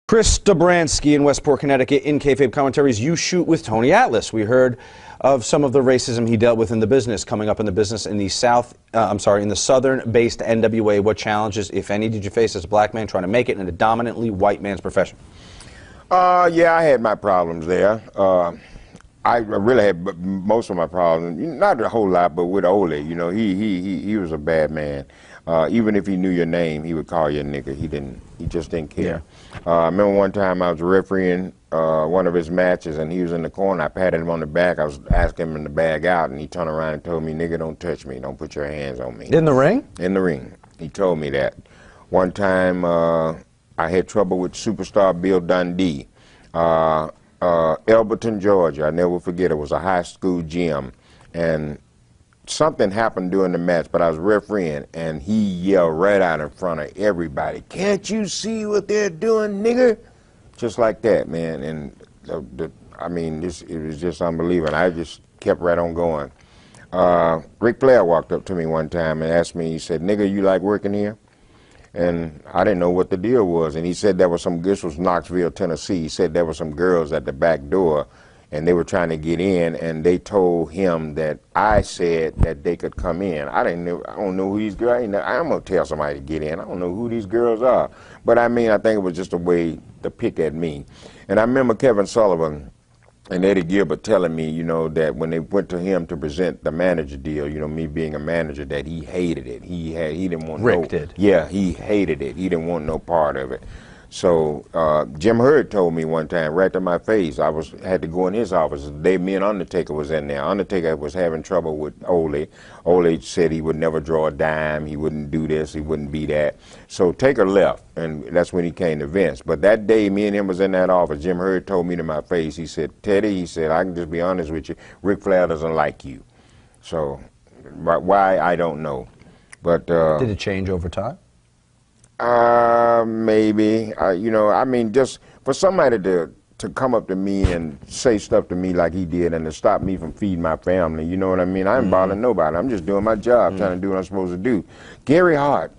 Chris Dobransky in Westport, Connecticut. In Kayfabe Commentaries, you shoot with Tony Atlas. We heard of some of the racism he dealt with in the business, coming up in the business in the in the southern-based NWA. What challenges, if any, did you face as a black man trying to make it in a dominantly white man's profession? Yeah, I had my problems there. I really had most of my problems, not a whole lot, but with Ole, you know, he was a bad man. Even if he knew your name, he would call you a nigger. He just didn't care. I remember one time I was refereeing one of his matches, and he was in the corner. I patted him on the back. I was asking him to bag out, and he turned around and told me, "Nigga, don't touch me. Don't put your hands on me." In the ring? In the ring. He told me that. One time I had trouble with superstar Bill Dundee. Elberton, Georgia. I never forget. It was a high school gym, and something happened during the match, but I was refereeing, and he yelled right out in front of everybody, "Can't you see what they're doing, nigger?" Just like that, man. And I mean, it was just unbelievable. I just kept right on going. Ric Flair walked up to me one time and asked me, he said, "Nigger, you like working here?" And I didn't know what the deal was. And he said there was this was Knoxville, Tennessee. He said there were some girls at the back door, and they were trying to get in, and they told him that I said that they could come in. I don't know who these girls are. I'm going to tell somebody to get in. I don't know who these girls are. But I mean, I think it was just a way to pick at me. And I remember Kevin Sullivan and Eddie Gilbert telling me, you know, that when they went to him to present the manager deal, you know, me being a manager, that he hated it. He didn't want Rick did. Yeah, he hated it. He didn't want no part of it. So Jim Hurd told me one time right to my face, I had to go in his office. The day me and Undertaker was in there. Undertaker was having trouble with Ole. Ole said he would never draw a dime, he wouldn't do this, he wouldn't be that. So Taker left, and that's when he came to Vince. But that day me and him was in that office, Jim Hurd told me to my face, he said, "Teddy," he said, "I can just be honest with you, Ric Flair doesn't like you." So why, I don't know. But did it change over time? Maybe. You know, I mean, just for somebody to come up to me and say stuff to me like he did and to stop me from feeding my family, you know what I mean? I ain't bothering nobody. I'm just doing my job, trying to do what I'm supposed to do. Gary Hart,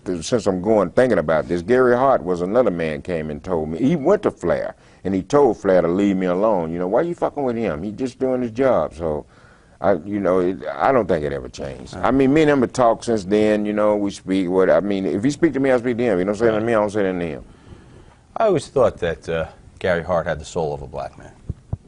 since I'm thinking about this, Gary Hart was another man came and told me. He went to Flair, and he told Flair to leave me alone. You know, why you fucking with him? He's just doing his job. So, you know, I don't think it ever changed. I mean, me and him have talked since then, you know, we speak. I mean, if he speak to me, I speak to him. If he don't say that to me, I don't say that to him. I always thought that Gary Hart had the soul of a black man.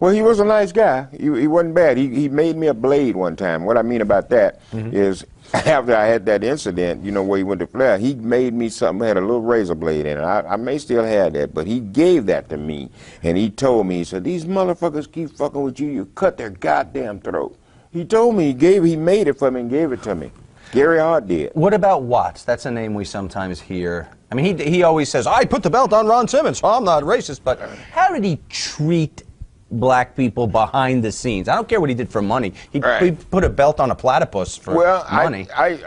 Well, he was a nice guy. He wasn't bad. He made me a blade one time. What I mean about that is after I had that incident, you know, where he went to Flair, he made me something, had a little razor blade in it. I may still have that, but he gave that to me. And he told me, he said, "These motherfuckers keep fucking with you, you cut their goddamn throat." He told me, he made it for me and gave it to me. Gary Hart did. What about Watts? That's a name we sometimes hear. I mean, he always says, "I put the belt on Ron Simmons, so I'm not racist." But how did he treat black people behind the scenes? I don't care what he did for money. He put a belt on a platypus for money. I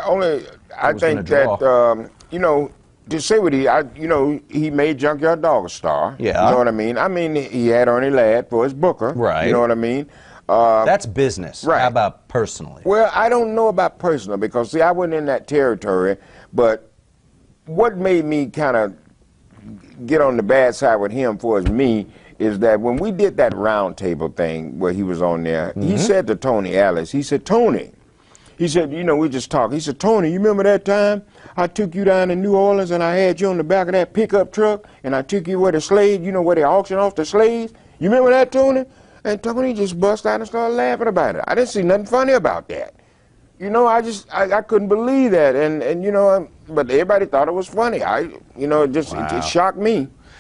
think that, you know, to say what you know, he made Junkyard Dog a star. Yeah. You know what I mean? I mean, he had Ernie Ladd for his booker. Right. You know what I mean? That's business. Right. How about personally? Well, I don't know about personal because, see, I wasn't in that territory, but what made me kind of get on the bad side with him for as me is that when we did that round table thing where he was on there, he said to Tony Atlas, he said, "Tony," he said, you know, we just talked. He said, "Tony, you remember that time I took you down to New Orleans and I had you on the back of that pickup truck and I took you where the slaves, you know, where they auction off the slaves? You remember that, Tony?" And Tony just bust out and started laughing about it. I didn't see nothing funny about that. You know, I couldn't believe that. And you know, but everybody thought it was funny. You know, it just shocked me.